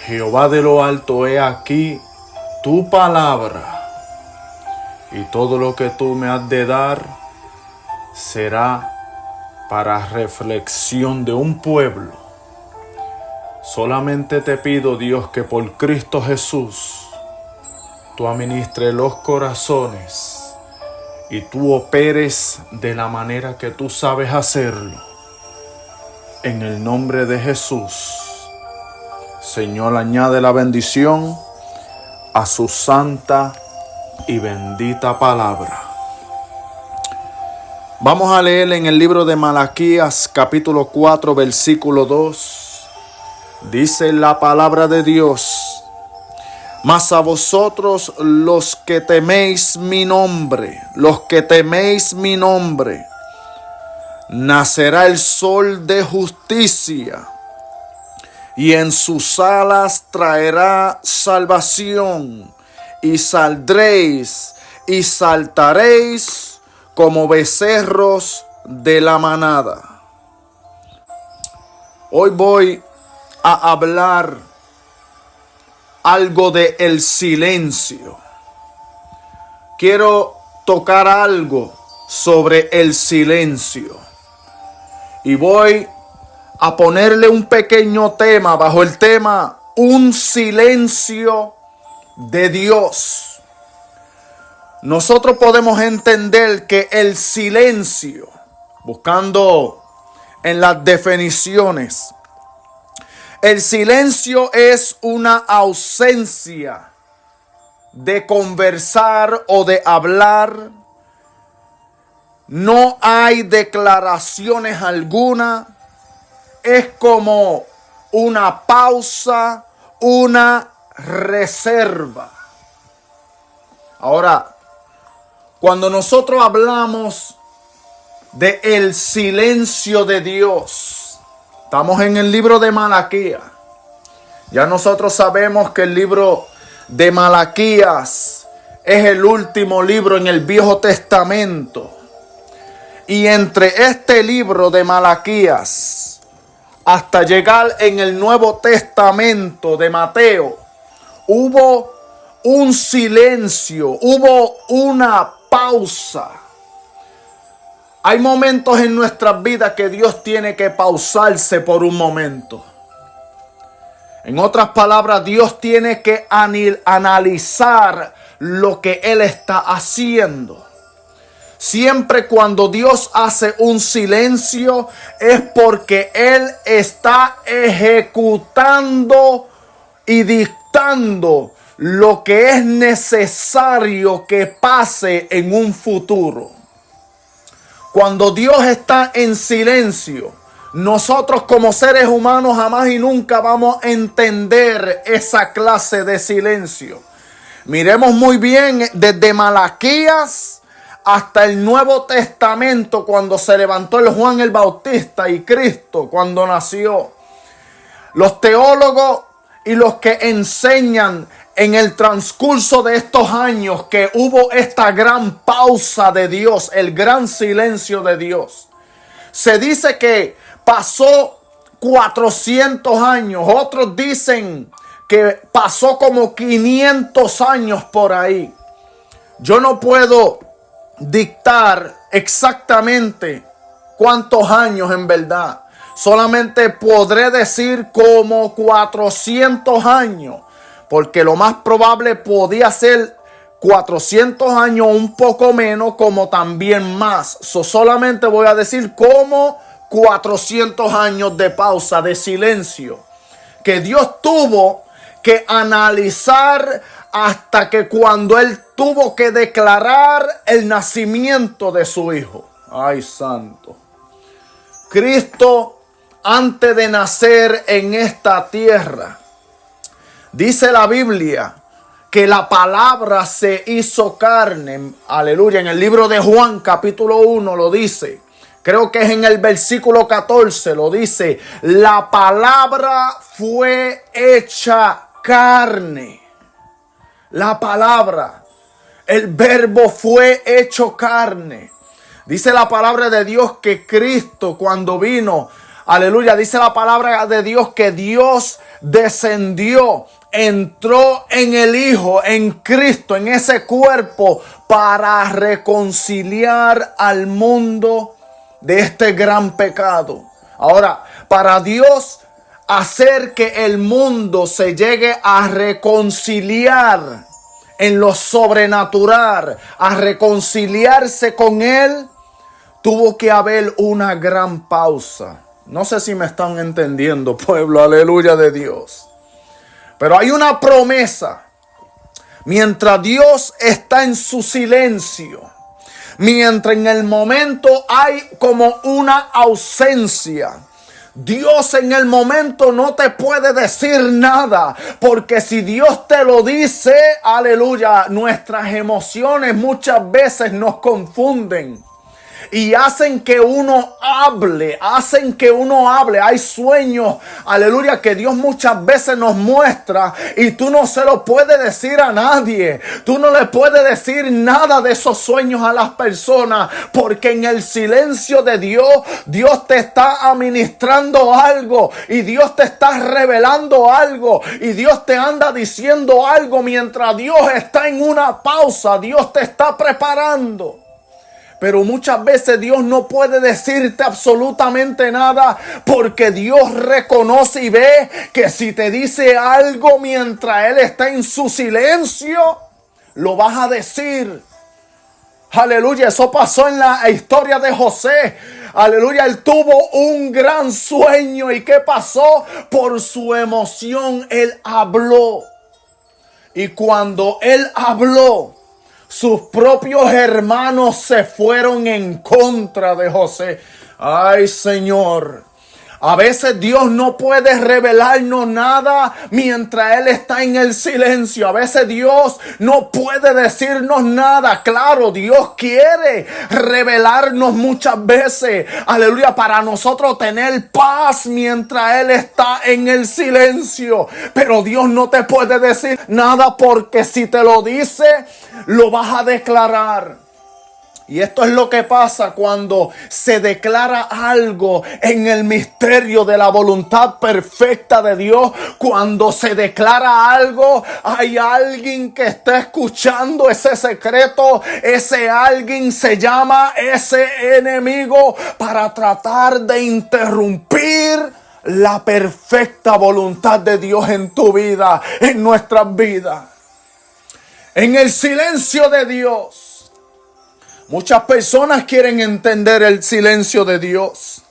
Jehová de lo alto, he aquí tu palabra, y todo lo que tú me has de dar será para reflexión de un pueblo. Solamente te pido, Dios, que por Cristo Jesús tú administres los corazones y tú operes de la manera que tú sabes hacerlo. En el nombre de Jesús, Señor, añade la bendición a su santa y bendita palabra. Vamos a leer en el libro de Malaquías, capítulo 4, versículo 2. Dice la palabra de Dios: mas a vosotros los que teméis mi nombre, nacerá el sol de justicia, y en sus alas traerá salvación, y saldréis y saltaréis como becerros de la manada. Hoy voy a hablar algo de el silencio. Quiero tocar algo sobre el silencio. Y voy a ponerle un pequeño tema bajo el tema un silencio de Dios. Nosotros podemos entender que el silencio, buscando en las definiciones, el silencio es una ausencia de conversar o de hablar. No hay declaraciones alguna. Es como una pausa, una reserva. Ahora, cuando nosotros hablamos de el silencio de Dios, estamos en el libro de Malaquías. Ya nosotros sabemos que el libro de Malaquías es el último libro en el Viejo Testamento. Y entre este libro de Malaquías hasta llegar en el Nuevo Testamento de Mateo, hubo un silencio, hubo una pausa. Hay momentos en nuestras vidas que Dios tiene que pausarse por un momento. En otras palabras, Dios tiene que analizar lo que Él está haciendo. Siempre cuando Dios hace un silencio es porque Él está ejecutando y dictando lo que es necesario que pase en un futuro. Cuando Dios está en silencio, nosotros como seres humanos jamás y nunca vamos a entender esa clase de silencio. Miremos muy bien desde Malaquías hasta el Nuevo Testamento, cuando se levantó el Juan el Bautista y Cristo cuando nació. Los teólogos y los que enseñan en el transcurso de estos años que hubo esta gran pausa de Dios, el gran silencio de Dios. Se dice que pasó 400 años, otros dicen que pasó como 500 años por ahí. Yo no puedo dictar exactamente cuántos años en verdad. Solamente podré decir como 400 años. Porque lo más probable podía ser 400 años, un poco menos, como también más. Solamente voy a decir como 400 años de pausa, de silencio, que Dios tuvo que analizar hasta que cuando Él tuvo que declarar el nacimiento de su Hijo. ¡Ay, santo! Cristo, antes de nacer en esta tierra, dice la Biblia que la palabra se hizo carne. Aleluya. En el libro de Juan capítulo 1 lo dice. Creo que es en el versículo 14 lo dice. La palabra fue hecha carne. La palabra, el verbo fue hecho carne. Dice la palabra de Dios que Cristo, cuando vino Aleluya, dice la palabra de Dios que Dios descendió, entró en el Hijo, en Cristo, en ese cuerpo, para reconciliar al mundo de este gran pecado. Ahora, para Dios hacer que el mundo se llegue a reconciliar en lo sobrenatural, a reconciliarse con Él, tuvo que haber una gran pausa. No sé si me están entendiendo, pueblo, aleluya de Dios. Pero hay una promesa. Mientras Dios está en su silencio, mientras en el momento hay como una ausencia, Dios en el momento no te puede decir nada, porque si Dios te lo dice, aleluya, nuestras emociones muchas veces nos confunden y hacen que uno hable, Hay sueños, aleluya, que Dios muchas veces nos muestra y tú no se lo puedes decir a nadie. Tú no le puedes decir nada de esos sueños a las personas, porque en el silencio de Dios, Dios te está administrando algo y Dios te está revelando algo y Dios te anda diciendo algo mientras Dios está en una pausa. Dios te está preparando. Pero muchas veces Dios no puede decirte absolutamente nada, porque Dios reconoce y ve que si te dice algo mientras Él está en su silencio, lo vas a decir. Aleluya, eso pasó en la historia de José. Aleluya, él tuvo un gran sueño. ¿Y qué pasó? Por su emoción, él habló. Y cuando él habló, sus propios hermanos se fueron en contra de José. Ay, Señor. A veces Dios no puede revelarnos nada mientras Él está en el silencio. A veces Dios no puede decirnos nada. Claro, Dios quiere revelarnos muchas veces. Aleluya, para nosotros tener paz mientras Él está en el silencio. Pero Dios no te puede decir nada, porque si te lo dice, lo vas a declarar. Y esto es lo que pasa cuando se declara algo en el misterio de la voluntad perfecta de Dios. Cuando se declara algo, hay alguien que está escuchando ese secreto. Ese alguien se llama ese enemigo, para tratar de interrumpir la perfecta voluntad de Dios en tu vida, en nuestras vidas. En el silencio de Dios, muchas personas quieren entender el silencio de Dios.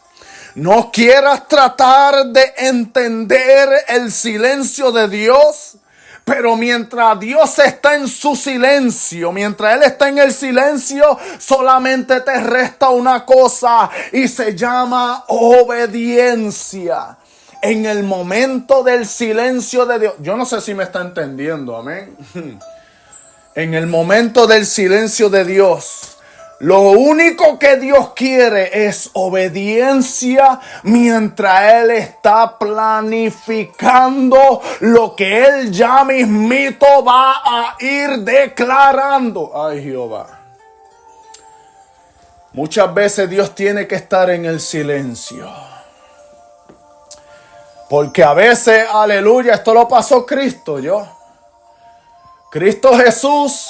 No quieras tratar de entender el silencio de Dios, pero mientras Dios está en su silencio, mientras Él está en el silencio, solamente te resta una cosa y se llama obediencia. En el momento del silencio de Dios, yo no sé si me está entendiendo, amén. En el momento del silencio de Dios, lo único que Dios quiere es obediencia mientras Él está planificando lo que Él ya mismito va a ir declarando. Ay, Jehová. Muchas veces Dios tiene que estar en el silencio. Porque a veces, aleluya, esto lo pasó Cristo, Cristo Jesús.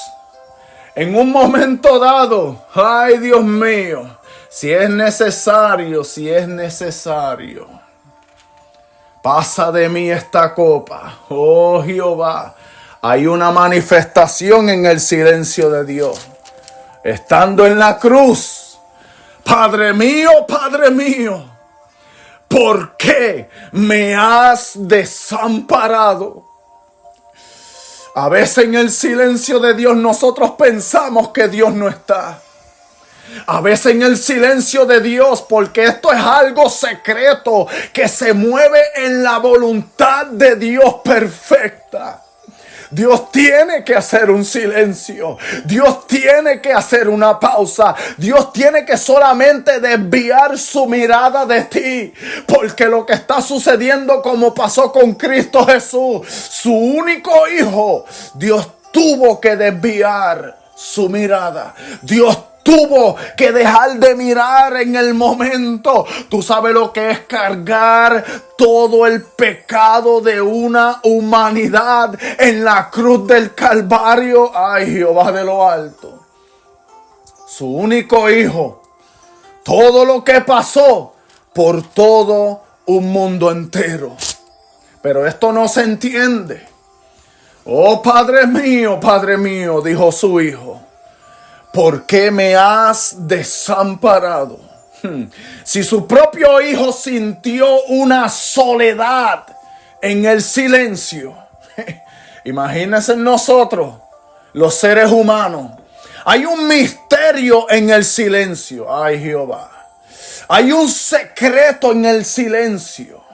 En un momento dado, ay Dios mío, si es necesario, pasa de mí esta copa. Oh Jehová, hay una manifestación en el silencio de Dios. Estando en la cruz, Padre mío, ¿por qué me has desamparado? A veces en el silencio de Dios nosotros pensamos que Dios no está. A veces en el silencio de Dios, porque esto es algo secreto que se mueve en la voluntad de Dios perfecta. Dios tiene que hacer un silencio. Dios tiene que hacer una pausa. Dios tiene que solamente desviar su mirada de ti. Porque lo que está sucediendo, como pasó con Cristo Jesús, su único hijo, Dios tuvo que desviar su mirada. Dios tuvo que dejar de mirar en el momento. Tú sabes lo que es cargar todo el pecado de una humanidad en la cruz del Calvario. Ay, Jehová de lo alto. Su único hijo. Todo lo que pasó por todo un mundo entero. Pero esto no se entiende. Oh, Padre mío, dijo su hijo, ¿por qué me has desamparado? Si su propio hijo sintió una soledad en el silencio, imagínense nosotros, los seres humanos. Hay un misterio en el silencio. Ay, Jehová. Hay un secreto en el silencio.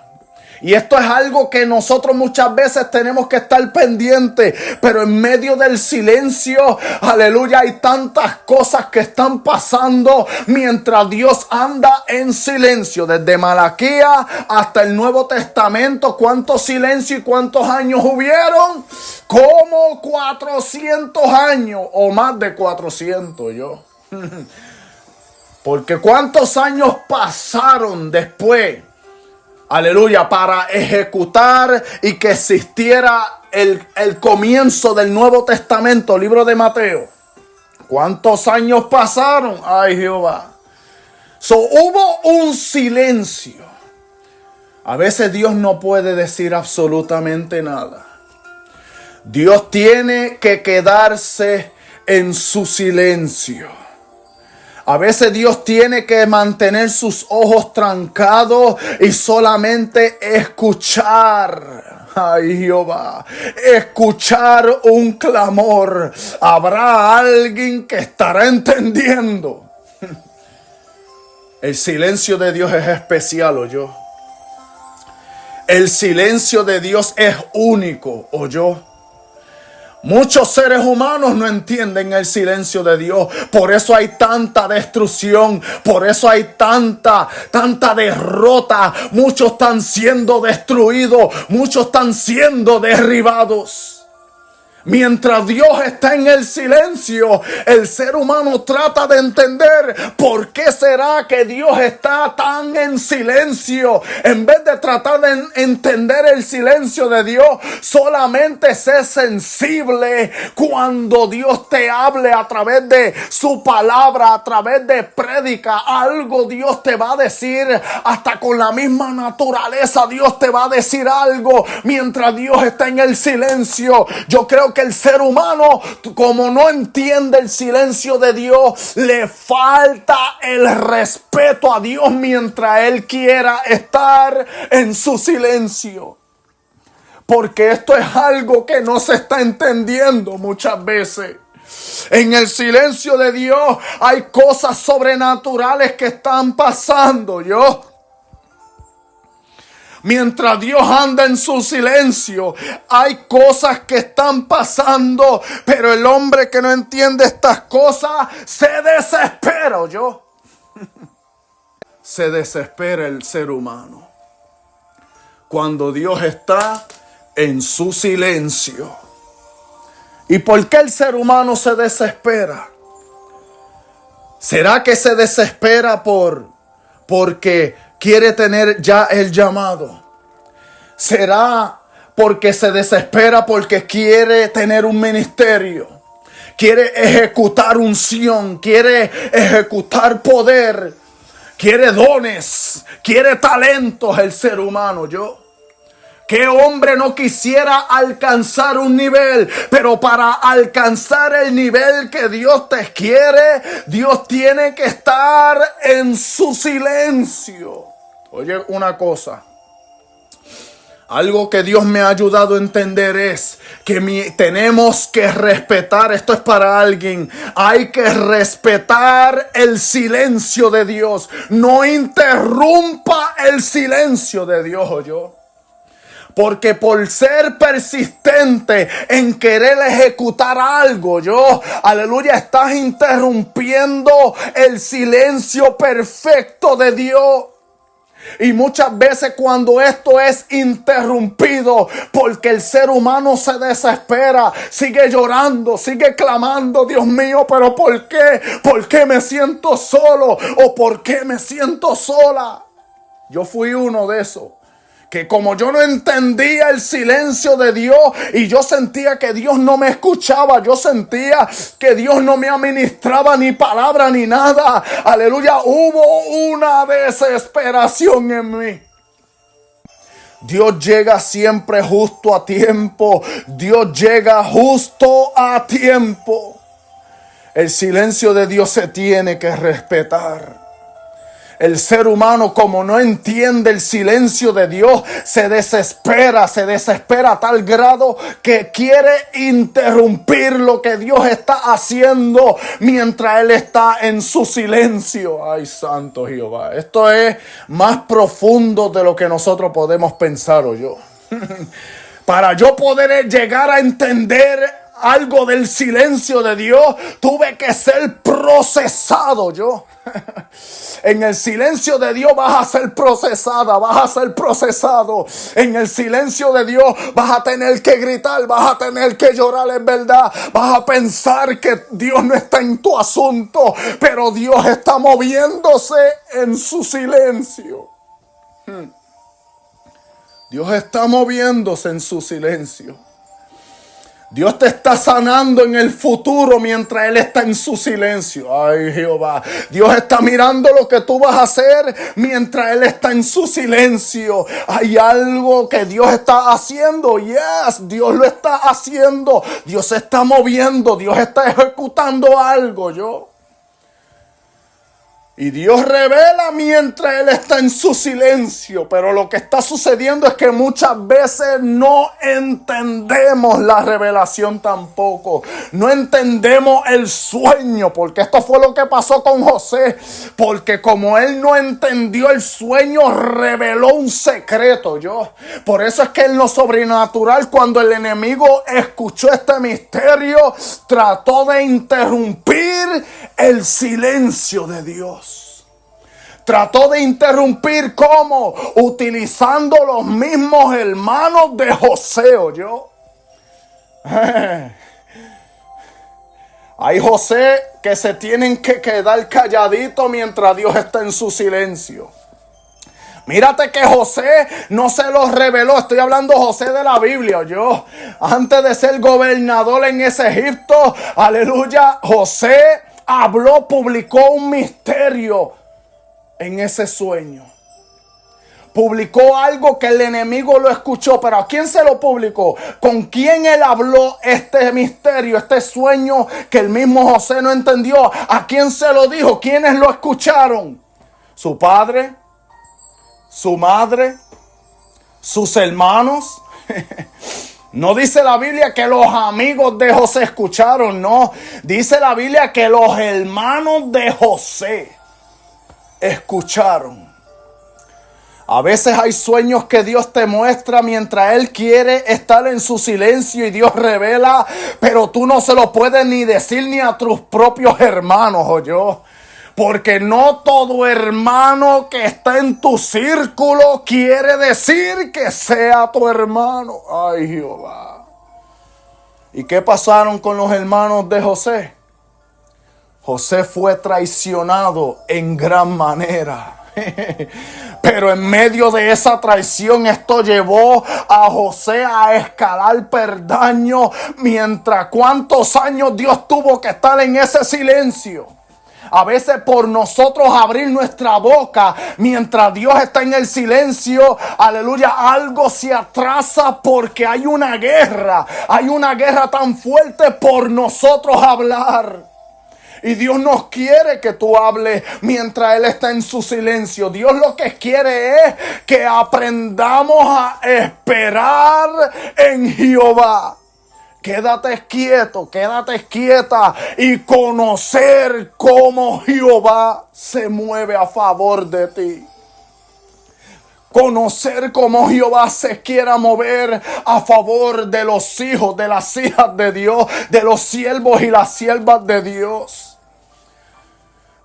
Y esto es algo que nosotros muchas veces tenemos que estar pendientes. Pero en medio del silencio, aleluya, hay tantas cosas que están pasando mientras Dios anda en silencio. Desde Malaquías hasta el Nuevo Testamento, ¿cuánto silencio y cuántos años hubieron? Como 400 años o más de 400 yo. Porque ¿cuántos años pasaron después? Aleluya, para ejecutar y que existiera el comienzo del Nuevo Testamento, libro de Mateo. ¿Cuántos años pasaron? Ay, Jehová. Hubo un silencio. A veces Dios no puede decir absolutamente nada. Dios tiene que quedarse en su silencio. A veces Dios tiene que mantener sus ojos trancados y solamente escuchar. Ay, Jehová, escuchar un clamor. Habrá alguien que estará entendiendo. El silencio de Dios es especial, ¿oyó? El silencio de Dios es único, ¿oyó? Muchos seres humanos no entienden el silencio de Dios. Por eso hay tanta destrucción. Por eso hay tanta derrota. Muchos están siendo destruidos. Muchos están siendo derribados. Mientras Dios está en el silencio, el ser humano trata de entender por qué será que Dios está tan en silencio. En vez de tratar de entender el silencio de Dios, solamente sé sensible cuando Dios te hable a través de su palabra, a través de prédica. Algo Dios te va a decir, hasta con la misma naturaleza Dios te va a decir algo mientras Dios está en el silencio. Yo creo que el ser humano, como no entiende el silencio de Dios, le falta el respeto a Dios mientras él quiera estar en su silencio. Porque esto es algo que no se está entendiendo muchas veces. En el silencio de Dios hay cosas sobrenaturales que están pasando, ¿yo? Mientras Dios anda en su silencio, hay cosas que están pasando, pero el hombre que no entiende estas cosas se desespera, ¿yo? Se desespera el ser humano cuando Dios está en su silencio. ¿Y por qué el ser humano se desespera? ¿Será que se desespera porque quiere tener ya el llamado? ¿Será porque se desespera porque quiere tener un ministerio? Quiere ejecutar unción, quiere ejecutar poder, quiere dones, quiere talentos el ser humano, ¿yo? ¿Qué hombre no quisiera alcanzar un nivel? Pero para alcanzar el nivel que Dios te quiere, Dios tiene que estar en su silencio. Oye, una cosa. Algo que Dios me ha ayudado a entender es que tenemos que respetar, esto es para alguien, hay que respetar el silencio de Dios. No interrumpa el silencio de Dios, ¿oyó? Porque por ser persistente en querer ejecutar algo, aleluya, estás interrumpiendo el silencio perfecto de Dios. Y muchas veces cuando esto es interrumpido, porque el ser humano se desespera, sigue llorando, sigue clamando, Dios mío, pero ¿por qué? ¿Por qué me siento solo? ¿O por qué me siento sola? Yo fui uno de esos. Que como yo no entendía el silencio de Dios y yo sentía que Dios no me escuchaba, yo sentía que Dios no me administraba ni palabra ni nada. Aleluya, hubo una desesperación en mí. Dios llega siempre justo a tiempo. Dios llega justo a tiempo. El silencio de Dios se tiene que respetar. El ser humano, como no entiende el silencio de Dios, se desespera a tal grado que quiere interrumpir lo que Dios está haciendo mientras Él está en su silencio. Ay, santo Jehová. Esto es más profundo de lo que nosotros podemos pensar o yo. Para yo poder llegar a entender algo del silencio de Dios, tuve que ser procesado yo. En el silencio de Dios vas a ser procesada, vas a ser procesado. En el silencio de Dios vas a tener que gritar, vas a tener que llorar, es verdad. Vas a pensar que Dios no está en tu asunto, pero Dios está moviéndose en su silencio. Dios está moviéndose en su silencio. Dios te está sanando en el futuro mientras Él está en su silencio. Ay, Jehová. Dios está mirando lo que tú vas a hacer mientras Él está en su silencio. Hay algo que Dios está haciendo. Yes, Dios lo está haciendo. Dios se está moviendo. Dios está ejecutando algo, yo. Y Dios revela mientras Él está en su silencio. Pero lo que está sucediendo es que muchas veces no entendemos la revelación tampoco. No entendemos el sueño. Porque esto fue lo que pasó con José. Porque como él no entendió el sueño, reveló un secreto. Por eso es que en lo sobrenatural, cuando el enemigo escuchó este misterio, trató de interrumpir el silencio de Dios. Trató de interrumpir, ¿cómo? Utilizando los mismos hermanos de José, ¿oyó? Hay José que se tienen que quedar calladitos mientras Dios está en su silencio. Mírate que José no se los reveló. Estoy hablando José de la Biblia, yo. Antes de ser gobernador en ese Egipto, aleluya, José habló, publicó un misterio en ese sueño. Publicó algo que el enemigo lo escuchó. Pero ¿a quién se lo publicó? ¿Con quién él habló este misterio, este sueño que el mismo José no entendió? ¿A quién se lo dijo? ¿Quiénes lo escucharon? Su padre, su madre, sus hermanos. No dice la Biblia que los amigos de José escucharon, no. Dice la Biblia que los hermanos de José escucharon. A veces hay sueños que Dios te muestra mientras Él quiere estar en su silencio y Dios revela, pero tú no se lo puedes ni decir ni a tus propios hermanos, ¿oyó? Porque no todo hermano que está en tu círculo quiere decir que sea tu hermano. Ay, Jehová. ¿Y qué pasaron con los hermanos de José? José fue traicionado en gran manera. Pero en medio de esa traición, esto llevó a José a escalar peldaños. Mientras cuántos años Dios tuvo que estar en ese silencio. A veces por nosotros abrir nuestra boca mientras Dios está en el silencio, aleluya, algo se atrasa porque hay una guerra. Hay una guerra tan fuerte por nosotros hablar. Y Dios nos quiere que tú hables mientras Él está en su silencio. Dios lo que quiere es que aprendamos a esperar en Jehová. Quédate quieto, quédate quieta y conocer cómo Jehová se mueve a favor de ti. Conocer cómo Jehová se quiera mover a favor de los hijos, de las hijas de Dios, de los siervos y las siervas de Dios.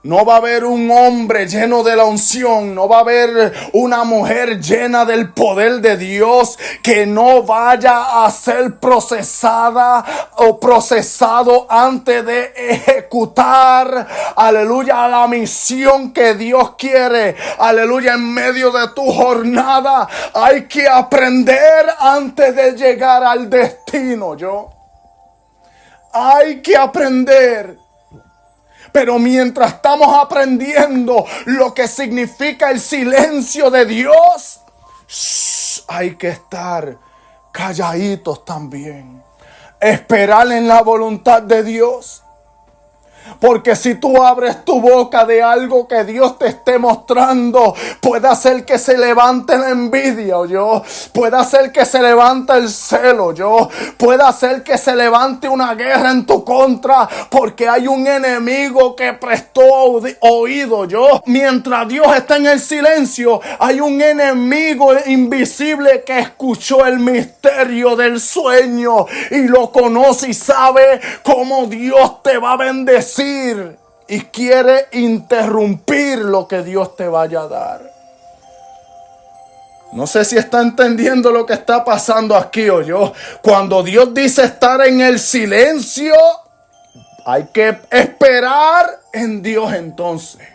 No va a haber un hombre lleno de la unción, no va a haber una mujer llena del poder de Dios que no vaya a ser procesada o procesado antes de ejecutar, aleluya, la misión que Dios quiere. Aleluya, en medio de tu jornada hay que aprender antes de llegar al destino. Hay que aprender. Pero mientras estamos aprendiendo lo que significa el silencio de Dios, hay que estar calladitos también. Esperar en la voluntad de Dios. Porque si tú abres tu boca de algo que Dios te esté mostrando, puede hacer que se levante la envidia, puede hacer que se levante el celo, puede hacer que se levante una guerra en tu contra, porque hay un enemigo que prestó oído, Mientras Dios está en el silencio, hay un enemigo invisible que escuchó el misterio del sueño y lo conoce y sabe cómo Dios te va a bendecir. Y quiere interrumpir lo que Dios te vaya a dar. No sé si está entendiendo lo que está pasando aquí Cuando Dios dice estar en el silencio, hay que esperar en Dios entonces.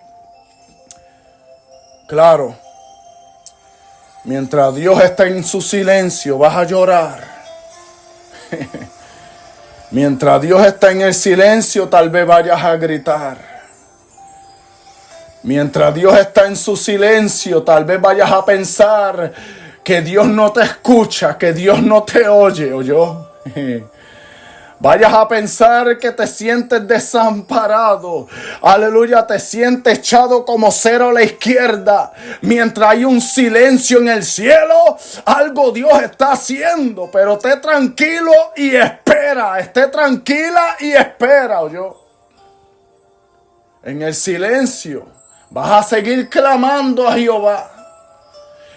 Claro, mientras Dios está en su silencio, vas a llorar. Mientras Dios está en el silencio, tal vez vayas a gritar. Mientras Dios está en su silencio, tal vez vayas a pensar que Dios no te escucha, que Dios no te oye, Vayas a pensar que te sientes desamparado. Aleluya, te sientes echado como cero a la izquierda. Mientras hay un silencio en el cielo, algo Dios está haciendo. Pero esté tranquilo y espera. Esté tranquila y espera, En el silencio vas a seguir clamando a Jehová.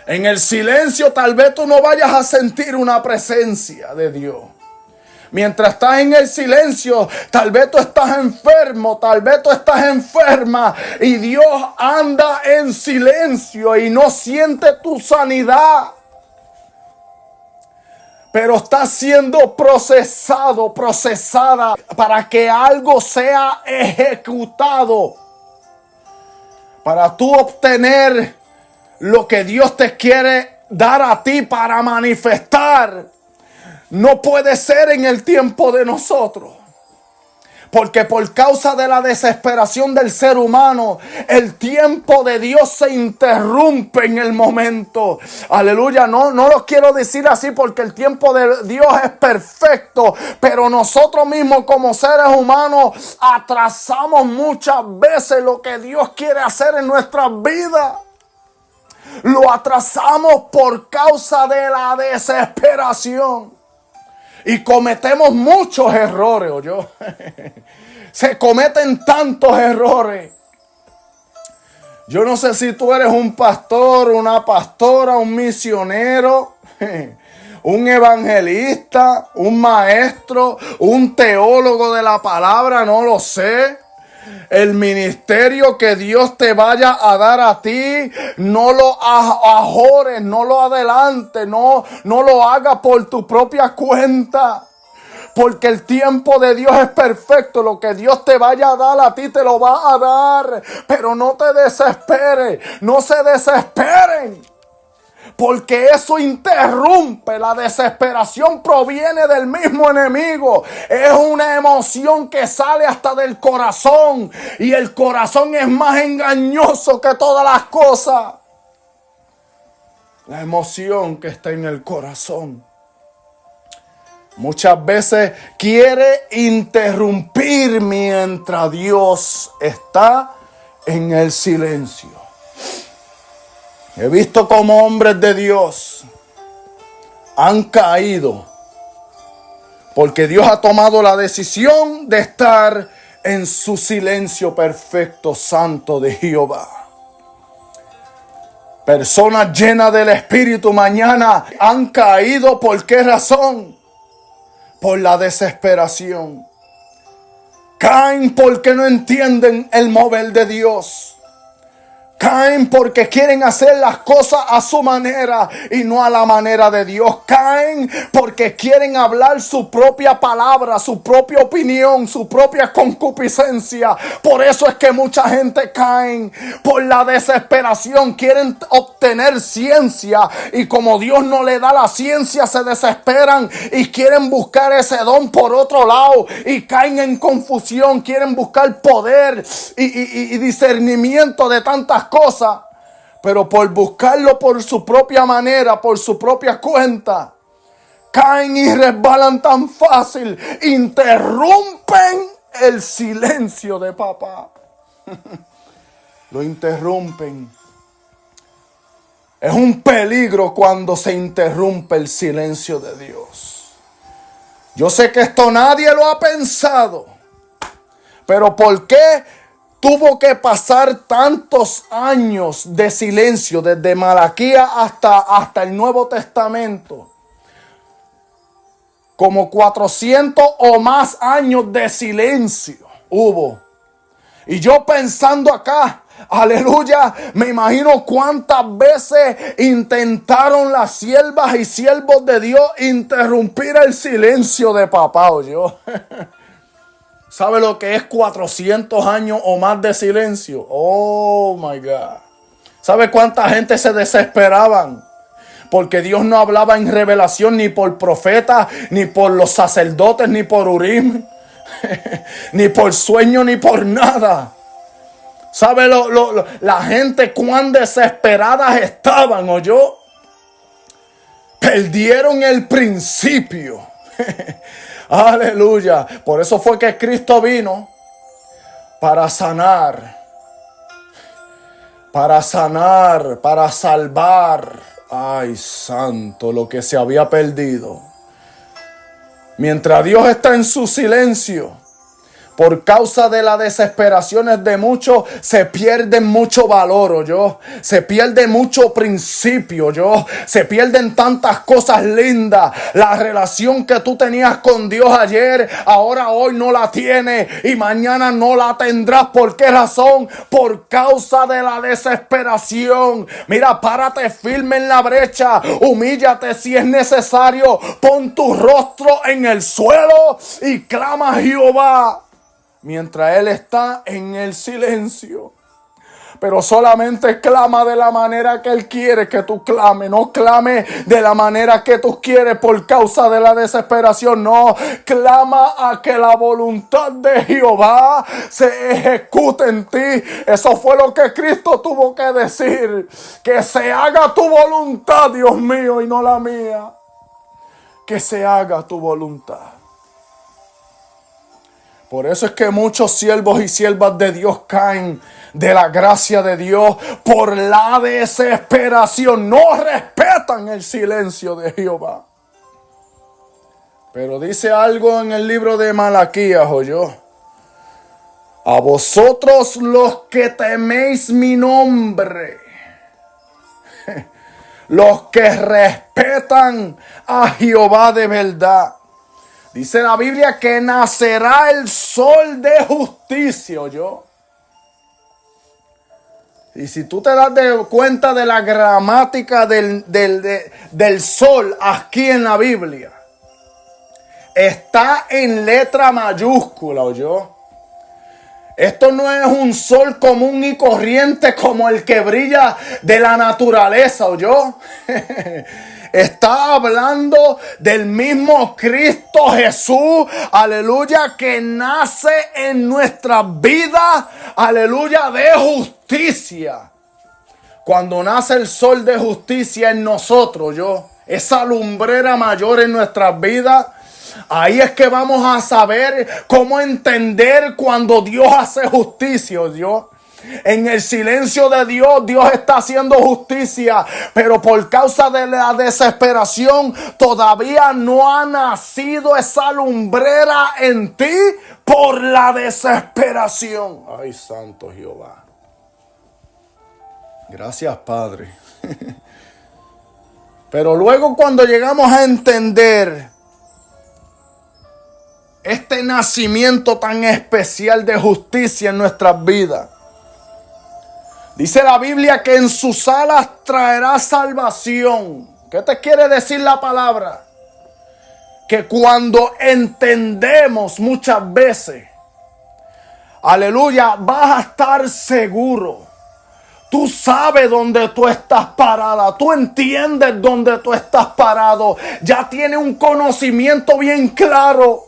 En el silencio tal vez tú no vayas a sentir una presencia de Dios. Mientras estás en el silencio, tal vez tú estás enfermo, tal vez tú estás enferma y Dios anda en silencio y no siente tu sanidad. Pero está siendo procesada para que algo sea ejecutado. Para tú obtener lo que Dios te quiere dar a ti para manifestar. No puede ser en el tiempo de nosotros. Porque por causa de la desesperación del ser humano, el tiempo de Dios se interrumpe en el momento. Aleluya, no lo quiero decir así porque el tiempo de Dios es perfecto. Pero nosotros mismos como seres humanos atrasamos muchas veces lo que Dios quiere hacer en nuestras vidas. Lo atrasamos por causa de la desesperación. Y cometemos muchos errores, Se cometen tantos errores. Yo no sé si tú eres un pastor, una pastora, un misionero, un evangelista, un maestro, un teólogo de la palabra, no lo sé. El ministerio que Dios te vaya a dar a ti, no lo ajores, no lo adelantes, no lo hagas por tu propia cuenta. Porque el tiempo de Dios es perfecto. Lo que Dios te vaya a dar a ti te lo va a dar. Pero no te desesperes, no se desesperen. Porque eso interrumpe. La desesperación proviene del mismo enemigo. Es una emoción que sale hasta del corazón. Y el corazón es más engañoso que todas las cosas. La emoción que está en el corazón muchas veces quiere interrumpir mientras Dios está en el silencio. He visto cómo hombres de Dios han caído porque Dios ha tomado la decisión de estar en su silencio perfecto, santo de Jehová. Personas llenas del Espíritu mañana han caído. ¿Por qué razón? Por la desesperación. Caen porque no entienden el mover de Dios. Caen porque quieren hacer las cosas a su manera y no a la manera de Dios. Caen porque quieren hablar su propia palabra, su propia opinión, su propia concupiscencia. Por eso es que mucha gente cae por la desesperación. Quieren obtener ciencia y como Dios no le da la ciencia, se desesperan y quieren buscar ese don por otro lado y caen en confusión. Quieren buscar poder y discernimiento de tantas cosas, pero por buscarlo por su propia manera, por su propia cuenta, caen y resbalan tan fácil, interrumpen el silencio de papá. Lo interrumpen. Es un peligro cuando se interrumpe el silencio de Dios. Yo sé que esto nadie lo ha pensado, pero ¿por qué tuvo que pasar tantos años de silencio desde Malaquías hasta el Nuevo Testamento? Como 400 o más años de silencio hubo. Y yo pensando acá, aleluya, me imagino cuántas veces intentaron las siervas y siervos de Dios interrumpir el silencio de papá, o yo. ¿Sabe lo que es 400 años o más de silencio? Oh my God. ¿Sabe cuánta gente se desesperaban? Porque Dios no hablaba en revelación ni por profetas, ni por los sacerdotes, ni por Urim, ni por sueño, ni por nada. ¿Sabe la gente cuán desesperadas estaban, oyó? Perdieron el principio. Aleluya. Por eso fue que Cristo vino para sanar, para salvar. Ay, santo, lo que se había perdido. Mientras Dios está en su silencio, por causa de las desesperaciones de muchos, se pierde mucho valor, oyó. Se pierde mucho principio, oyó. Se pierden tantas cosas lindas. La relación que tú tenías con Dios ayer, ahora hoy no la tienes y mañana no la tendrás. ¿Por qué razón? Por causa de la desesperación. Mira, párate firme en la brecha. Humíllate si es necesario. Pon tu rostro en el suelo y clama a Jehová. Mientras Él está en el silencio. Pero solamente clama de la manera que Él quiere que tú clames. No clame de la manera que tú quieres por causa de la desesperación. No, clama a que la voluntad de Jehová se ejecute en ti. Eso fue lo que Cristo tuvo que decir. Que se haga tu voluntad, Dios mío, y no la mía. Que se haga tu voluntad. Por eso es que muchos siervos y siervas de Dios caen de la gracia de Dios por la desesperación. No respetan el silencio de Jehová. Pero dice algo en el libro de Malaquías, oyó. A vosotros los que teméis mi nombre, los que respetan a Jehová de verdad. Dice la Biblia que nacerá el sol de justicia, ¿oyó? Y si tú te das cuenta de la gramática del sol aquí en la Biblia, está en letra mayúscula, ¿oyó? Esto no es un sol común y corriente como el que brilla de la naturaleza, ¿oyó? Está hablando del mismo Cristo Jesús, aleluya, que nace en nuestras vidas, aleluya, de justicia. Cuando nace el sol de justicia en nosotros, esa lumbrera mayor en nuestras vidas, ahí es que vamos a saber cómo entender cuando Dios hace justicia, En el silencio de Dios, Dios está haciendo justicia, pero por causa de la desesperación todavía no ha nacido esa lumbrera en ti por la desesperación. Ay, santo Jehová. Gracias, Padre. Pero luego cuando llegamos a entender este nacimiento tan especial de justicia en nuestras vidas. Dice la Biblia que en sus alas traerá salvación. ¿Qué te quiere decir la palabra? Que cuando entendemos muchas veces, aleluya, vas a estar seguro. Tú sabes dónde tú estás parada. Tú entiendes dónde tú estás parado. Ya tienes un conocimiento bien claro.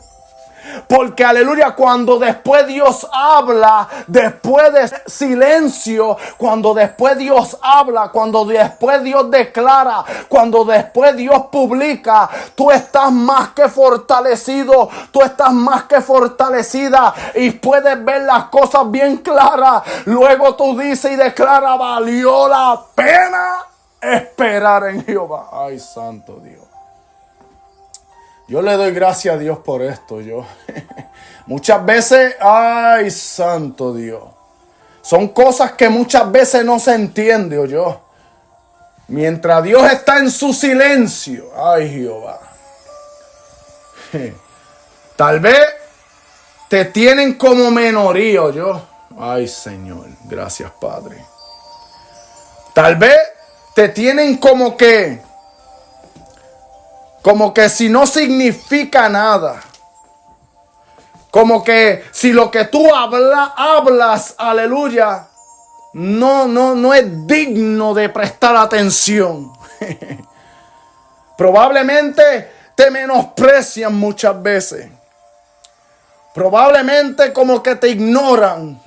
Porque aleluya, cuando después Dios habla, después de silencio, cuando después Dios habla, cuando después Dios declara, cuando después Dios publica, tú estás más que fortalecido, tú estás más que fortalecida y puedes ver las cosas bien claras. Luego tú dices y declara, valió la pena esperar en Jehová. Ay, santo Dios. Yo le doy gracias a Dios por esto, muchas veces, ay, santo Dios. Son cosas que muchas veces no se entiende, Mientras Dios está en su silencio, ay, Jehová. Tal vez te tienen como menoría, Ay, Señor, gracias, Padre. Tal vez te tienen como que si no significa nada. Como que si lo que tú hablas, aleluya, no es digno de prestar atención. Probablemente te menosprecian muchas veces. Probablemente como que te ignoran.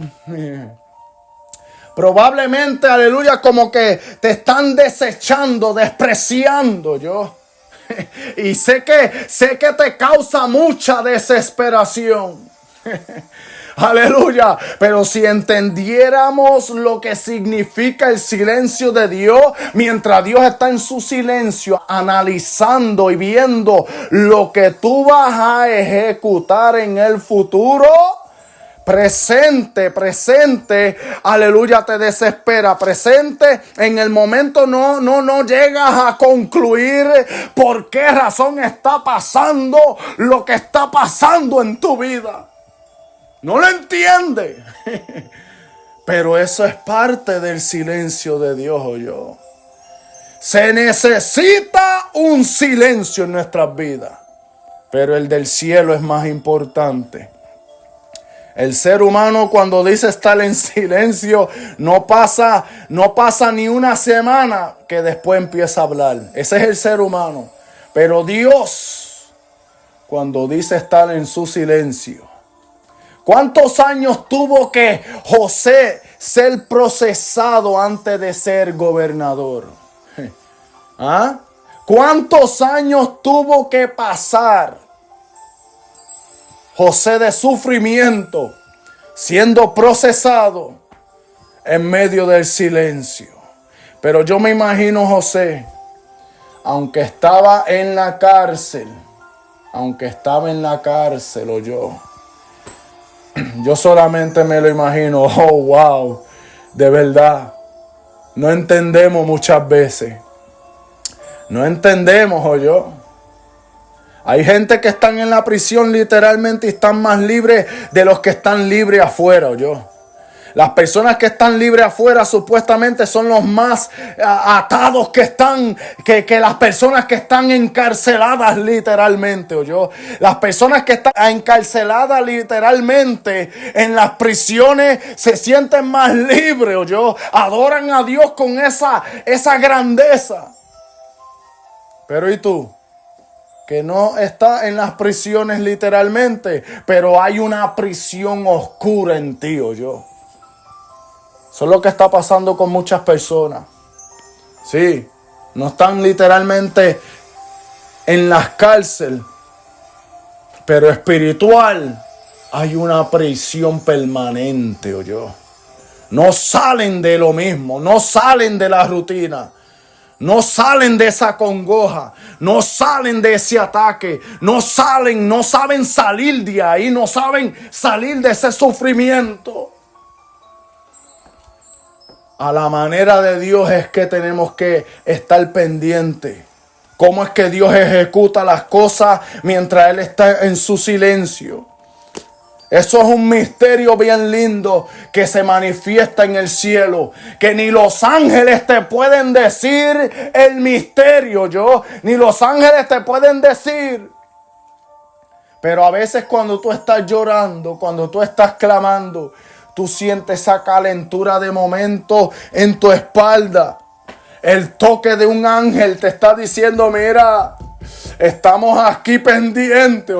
Probablemente, aleluya, como que te están desechando, despreciando, Y sé que te causa mucha desesperación. Aleluya. Pero si entendiéramos lo que significa el silencio de Dios, mientras Dios está en su silencio, analizando y viendo lo que tú vas a ejecutar en el futuro, presente, aleluya, te desespera. Presente, en el momento no llegas a concluir por qué razón está pasando lo que está pasando en tu vida. No lo entiendes. Pero eso es parte del silencio de Dios, Se necesita un silencio en nuestras vidas, pero el del cielo es más importante. El ser humano, cuando dice estar en silencio, no pasa ni una semana que después empieza a hablar. Ese es el ser humano. Pero Dios, cuando dice estar en su silencio, ¿cuántos años tuvo que José ser procesado antes de ser gobernador? ¿Ah? ¿Cuántos años tuvo que pasar José de sufrimiento, siendo procesado en medio del silencio? Pero yo me imagino José, aunque estaba en la cárcel, yo solamente me lo imagino. Oh, wow, de verdad, no entendemos muchas veces. No entendemos, Hay gente que están en la prisión literalmente y están más libres de los que están libres afuera, Las personas que están libres afuera supuestamente son los más atados que las personas que están encarceladas literalmente, Las personas que están encarceladas literalmente en las prisiones se sienten más libres, Adoran a Dios con esa grandeza. Pero ¿y tú? Que no está en las prisiones literalmente, pero hay una prisión oscura en ti, Eso es lo que está pasando con muchas personas. Sí, no están literalmente en las cárceles, pero espiritual hay una prisión permanente, No salen de lo mismo, no salen de la rutina. No salen de esa congoja, no salen de ese ataque, no saben salir de ahí, no saben salir de ese sufrimiento. A la manera de Dios es que tenemos que estar pendientes cómo es que Dios ejecuta las cosas mientras Él está en su silencio. Eso es un misterio bien lindo que se manifiesta en el cielo. Que ni los ángeles te pueden decir el misterio, ni los ángeles te pueden decir. Pero a veces cuando tú estás llorando, cuando tú estás clamando, tú sientes esa calentura de momento en tu espalda. El toque de un ángel te está diciendo, mira, estamos aquí pendientes,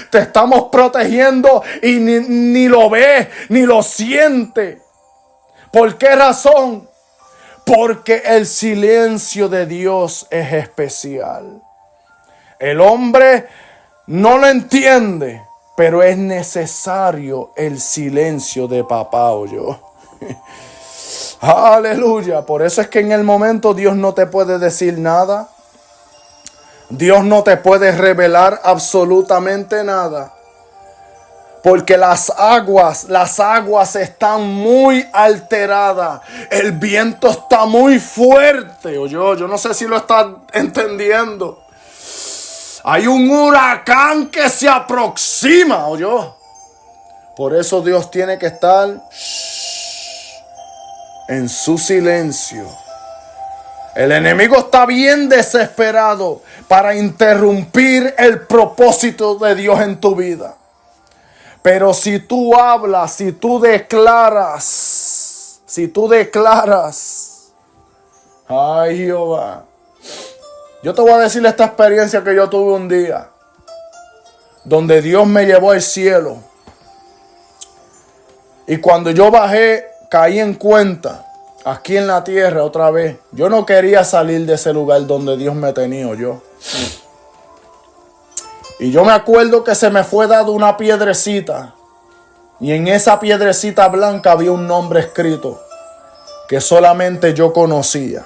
te estamos protegiendo y ni lo ves, ni lo sientes. ¿Por qué razón? Porque el silencio de Dios es especial. El hombre no lo entiende, pero es necesario el silencio de papá, Aleluya. Por eso es que en el momento Dios no te puede decir nada. Dios no te puede revelar absolutamente nada. Porque las aguas están muy alteradas. El viento está muy fuerte. Yo no sé si lo estás entendiendo. Hay un huracán que se aproxima. Por eso Dios tiene que estar en su silencio. El enemigo está bien desesperado para interrumpir el propósito de Dios en tu vida. Pero si tú hablas, si tú declaras, ay Jehová. Yo te voy a decir esta experiencia que yo tuve un día, donde Dios me llevó al cielo. Y cuando yo bajé, caí en cuenta, aquí en la tierra otra vez. Yo no quería salir de ese lugar donde Dios me tenía, Y yo me acuerdo que se me fue dado una piedrecita. Y en esa piedrecita blanca había un nombre escrito que solamente yo conocía.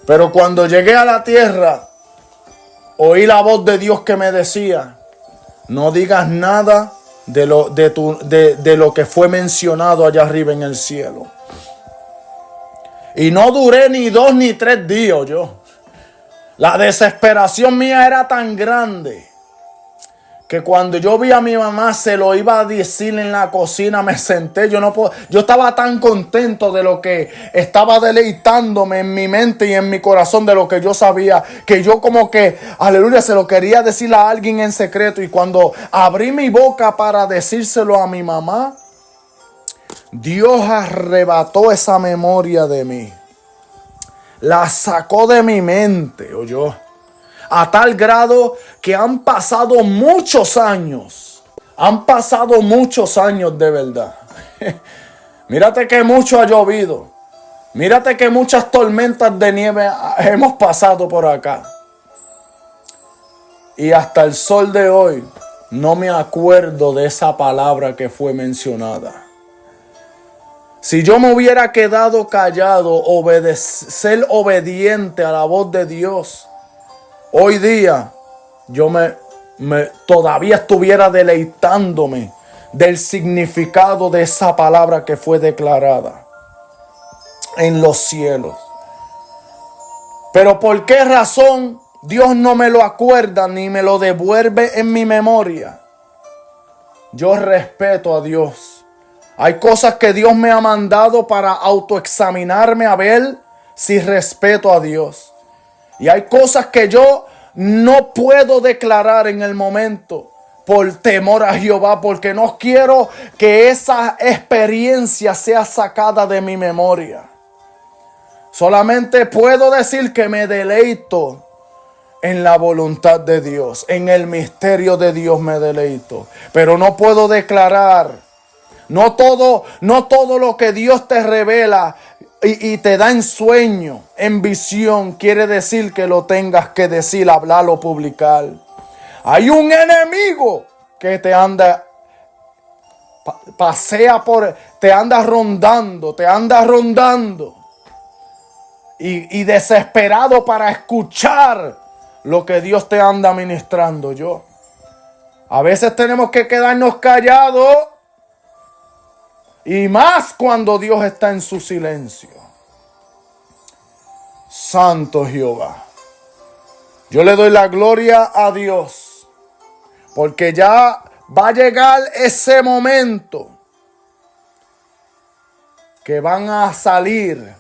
Pero cuando llegué a la tierra, oí la voz de Dios que me decía, no digas nada de lo que fue mencionado allá arriba en el cielo. Y no duré ni 2 ni 3 días, La desesperación mía era tan grande que cuando yo vi a mi mamá se lo iba a decir en la cocina, me senté, yo estaba tan contento de lo que estaba deleitándome en mi mente y en mi corazón de lo que yo sabía, que yo como que, aleluya, se lo quería decir a alguien en secreto. Y cuando abrí mi boca para decírselo a mi mamá, Dios arrebató esa memoria de mí. La sacó de mi mente, a tal grado que han pasado muchos años. Han pasado muchos años de verdad. Mírate que mucho ha llovido. Mírate que muchas tormentas de nieve hemos pasado por acá. Y hasta el sol de hoy no me acuerdo de esa palabra que fue mencionada. Si yo me hubiera quedado callado, ser obediente a la voz de Dios, hoy día yo todavía estuviera deleitándome del significado de esa palabra que fue declarada en los cielos. Pero ¿por qué razón Dios no me lo acuerda ni me lo devuelve en mi memoria? Yo respeto a Dios. Hay cosas que Dios me ha mandado para autoexaminarme a ver si respeto a Dios. Y hay cosas que yo no puedo declarar en el momento por temor a Jehová, porque no quiero que esa experiencia sea sacada de mi memoria. Solamente puedo decir que me deleito en la voluntad de Dios, en el misterio de Dios me deleito, pero no puedo declarar. No todo lo que Dios te revela y te da en sueño, en visión, quiere decir que lo tengas que decir, hablar o publicar. Hay un enemigo que te anda, te anda rondando. Y desesperado para escuchar lo que Dios te anda ministrando. A veces tenemos que quedarnos callados. Y más cuando Dios está en su silencio. santo Jehová. Yo le doy la gloria a Dios, porque ya va a llegar ese momento que van a salir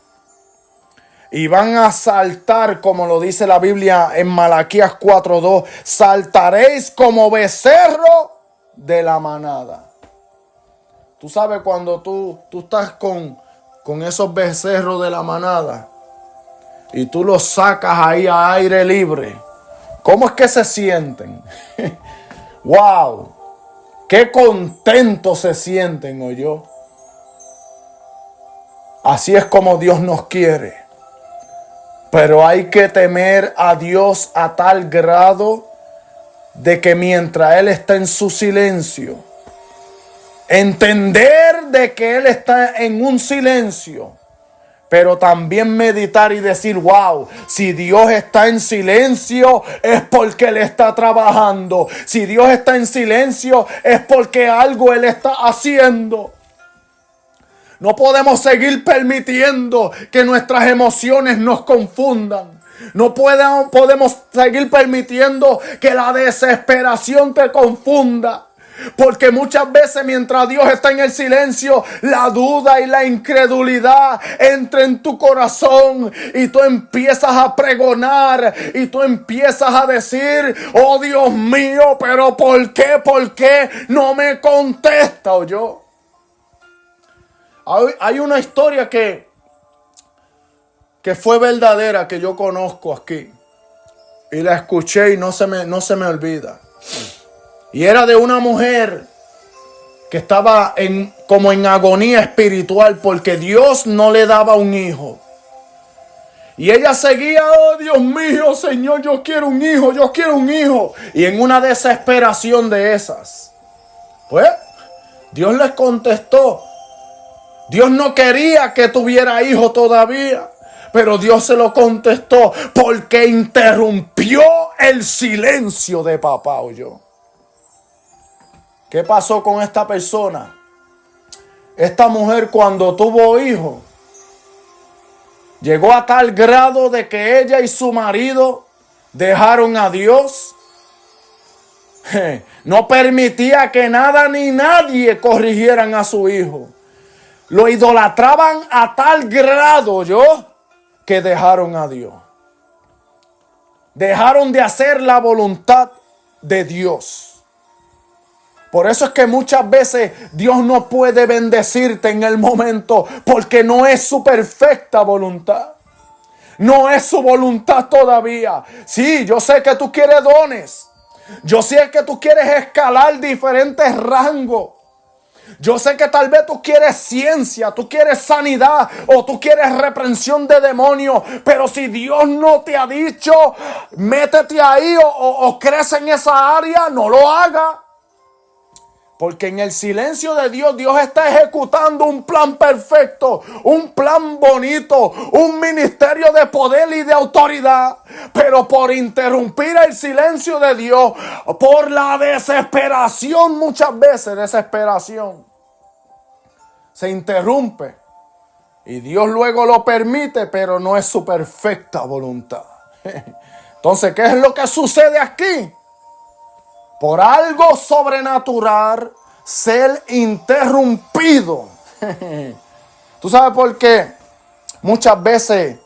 y van a saltar, como lo dice la Biblia en Malaquías 4:2. Saltaréis como becerro de la manada. Tú sabes cuando tú estás con esos becerros de la manada y tú los sacas ahí a aire libre. ¿Cómo es que se sienten? ¡Wow! ¡Qué contentos se sienten, oyó! Así es como Dios nos quiere. Pero hay que temer a Dios a tal grado de que mientras Él está en su silencio, entender de que Él está en un silencio, pero también meditar y decir, wow, si Dios está en silencio es porque Él está trabajando. Si Dios está en silencio es porque algo Él está haciendo. No podemos seguir permitiendo que nuestras emociones nos confundan. No podemos seguir permitiendo que la desesperación te confunda. Porque muchas veces mientras Dios está en el silencio, la duda y la incredulidad entra en tu corazón y tú empiezas a pregonar y tú empiezas a decir, oh Dios mío, pero ¿por qué? ¿Por qué no me contesta? ¿O yo? Hay una historia que fue verdadera, que yo conozco aquí. Y la escuché y no se me olvida. Y era de una mujer que estaba como en agonía espiritual porque Dios no le daba un hijo. Y ella seguía, oh Dios mío, Señor, yo quiero un hijo, yo quiero un hijo. Y en una desesperación de esas, pues, Dios les contestó. Dios no quería que tuviera hijo todavía, pero Dios se lo contestó porque interrumpió el silencio de papá, oyó. ¿Qué pasó con esta persona? Esta mujer, cuando tuvo hijo, llegó a tal grado de que ella y su marido dejaron a Dios. No permitía que nada ni nadie corrigieran a su hijo. Lo idolatraban a tal grado, que dejaron a Dios. Dejaron de hacer la voluntad de Dios. Por eso es que muchas veces Dios no puede bendecirte en el momento, porque no es su perfecta voluntad. No es su voluntad todavía. Sí, yo sé que tú quieres dones. Yo sé que tú quieres escalar diferentes rangos. Yo sé que tal vez tú quieres ciencia, tú quieres sanidad o tú quieres reprensión de demonios. Pero si Dios no te ha dicho, métete ahí o crece en esa área, no lo haga. Porque en el silencio de Dios, Dios está ejecutando un plan perfecto, un plan bonito, un ministerio de poder y de autoridad. Pero por interrumpir el silencio de Dios, por la desesperación, muchas veces desesperación, se interrumpe. Y Dios luego lo permite, pero no es su perfecta voluntad. Entonces, ¿qué es lo que sucede aquí? Por algo sobrenatural, ser interrumpido. ¿Tú sabes por qué? Muchas veces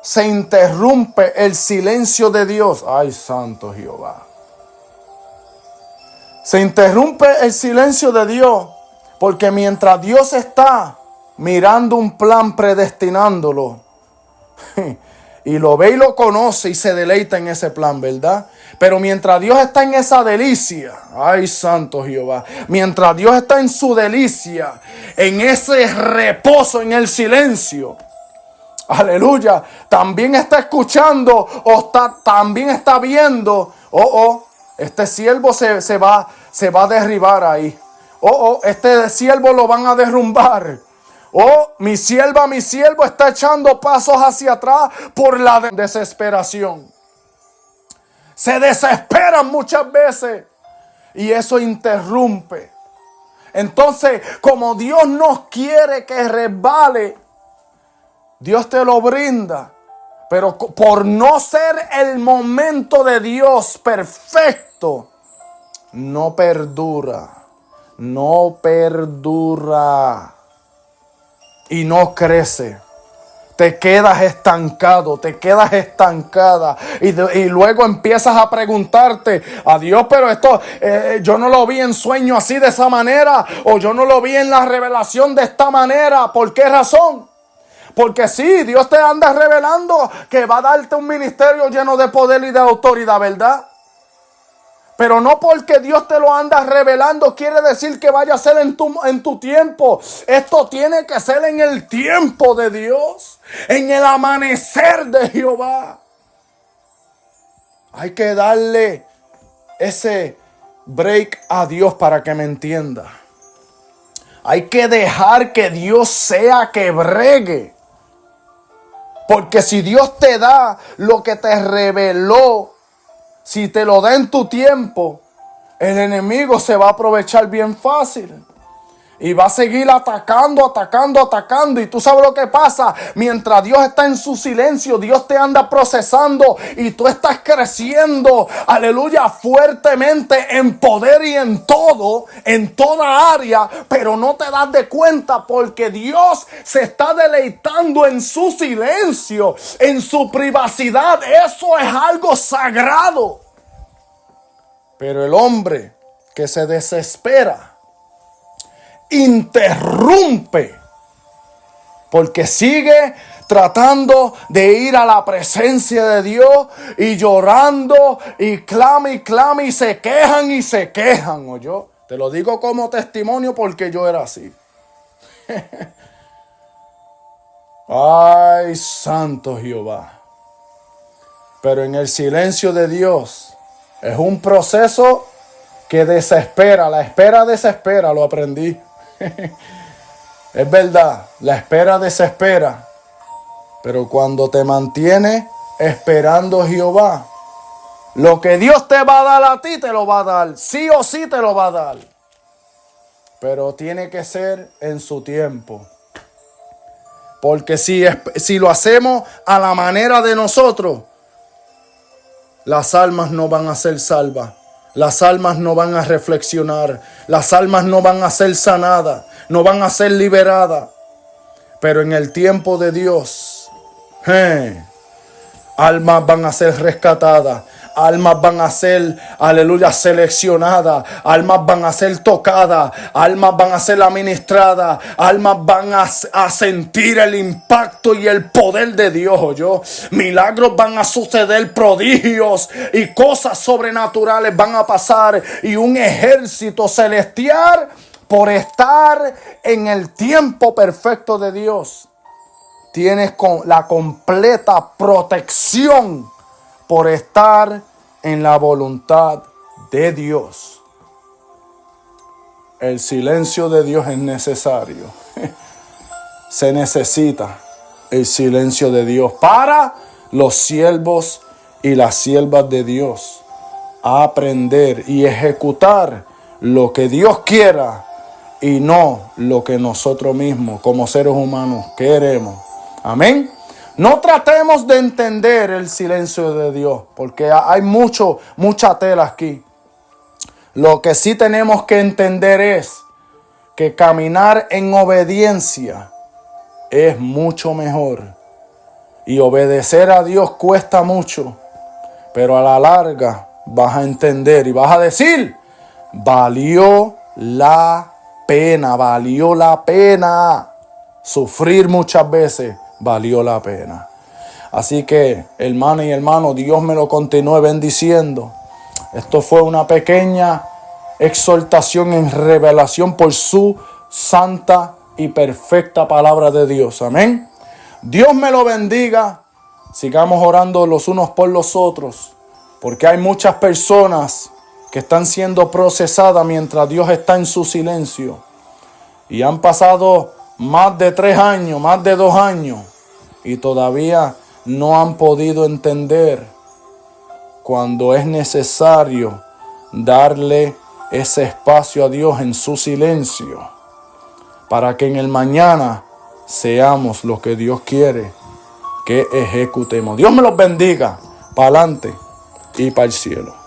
se interrumpe el silencio de Dios. Ay, santo Jehová. Se interrumpe el silencio de Dios porque mientras Dios está mirando un plan, predestinándolo, y lo ve y lo conoce y se deleita en ese plan, ¿verdad? Pero mientras Dios está en esa delicia, ay, santo Jehová, mientras Dios está en su delicia, en ese reposo, en el silencio, aleluya, también está escuchando también está viendo, este siervo se va a derribar ahí. Este siervo lo van a derrumbar. Mi siervo está echando pasos hacia atrás por la desesperación. Se desesperan muchas veces y eso interrumpe. Entonces, como Dios no quiere que resbale, Dios te lo brinda Pero por no ser el momento de Dios perfecto, no perdura. No perdura. Y no crece. Te quedas estancado, te quedas estancada. Y luego empiezas a preguntarte a Dios, pero esto yo no lo vi en sueño así de esa manera. O yo no lo vi en la revelación de esta manera. ¿Por qué razón? Porque sí, Dios te anda revelando que va a darte un ministerio lleno de poder y de autoridad, ¿verdad? Pero no porque Dios te lo anda revelando quiere decir que vaya a ser en tu tiempo. Esto tiene que ser en el tiempo de Dios, en el amanecer de Jehová. Hay que darle ese break a Dios para que me entienda. Hay que dejar que Dios sea que bregue. Porque si Dios te da lo que te reveló, si te lo da en tu tiempo, el enemigo se va a aprovechar bien fácil. Y va a seguir atacando. Y tú sabes lo que pasa. Mientras Dios está en su silencio, Dios te anda procesando. Y tú estás creciendo, aleluya, fuertemente en poder y en todo, en toda área. Pero no te das de cuenta porque Dios se está deleitando en su silencio, en su privacidad. Eso es algo sagrado. Pero el hombre que se desespera, interrumpe, porque sigue tratando de ir a la presencia de Dios y llorando y clama y se quejan, ¿o yo? Te lo digo como testimonio porque yo era así. Ay, santo Jehová. Pero en el silencio de Dios es un proceso que desespera. La espera desespera, lo aprendí. Es verdad, la espera desespera. Pero cuando te mantienes esperando Jehová, lo que Dios te va a dar a ti, te lo va a dar. Sí o sí te lo va a dar. Pero tiene que ser en su tiempo. Porque si lo hacemos a la manera de nosotros, las almas no van a ser salvas. Las almas no van a reflexionar. Las almas no van a ser sanadas. No van a ser liberadas. Pero en el tiempo de Dios, almas van a ser rescatadas. Almas van a ser, aleluya, seleccionadas. Almas van a ser tocadas. Almas van a ser administradas. Almas van a sentir el impacto y el poder de Dios. Milagros van a suceder, prodigios y cosas sobrenaturales van a pasar. Y un ejército celestial, por estar en el tiempo perfecto de Dios, tienes la completa protección por estar en la voluntad de Dios. El silencio de Dios es necesario. Se necesita el silencio de Dios para los siervos y las siervas de Dios. Aprender y ejecutar lo que Dios quiera y no lo que nosotros mismos como seres humanos queremos. Amén. No tratemos de entender el silencio de Dios, porque hay mucha tela aquí. Lo que sí tenemos que entender es que caminar en obediencia es mucho mejor. Y obedecer a Dios cuesta mucho, pero a la larga vas a entender y vas a decir, valió la pena. Sufrir muchas veces valió la pena. Así que, hermano y hermano, Dios me lo continúe bendiciendo. Esto fue una pequeña exhortación en revelación por su santa y perfecta palabra de Dios. Amén. Dios me lo bendiga. Sigamos orando los unos por los otros, porque hay muchas personas que están siendo procesadas mientras Dios está en su silencio. Y han pasado más de 3 años, más de 2 años, y todavía no han podido entender cuando es necesario darle ese espacio a Dios en su silencio, para que en el mañana seamos lo que Dios quiere que ejecutemos. Dios me los bendiga para adelante y para el cielo.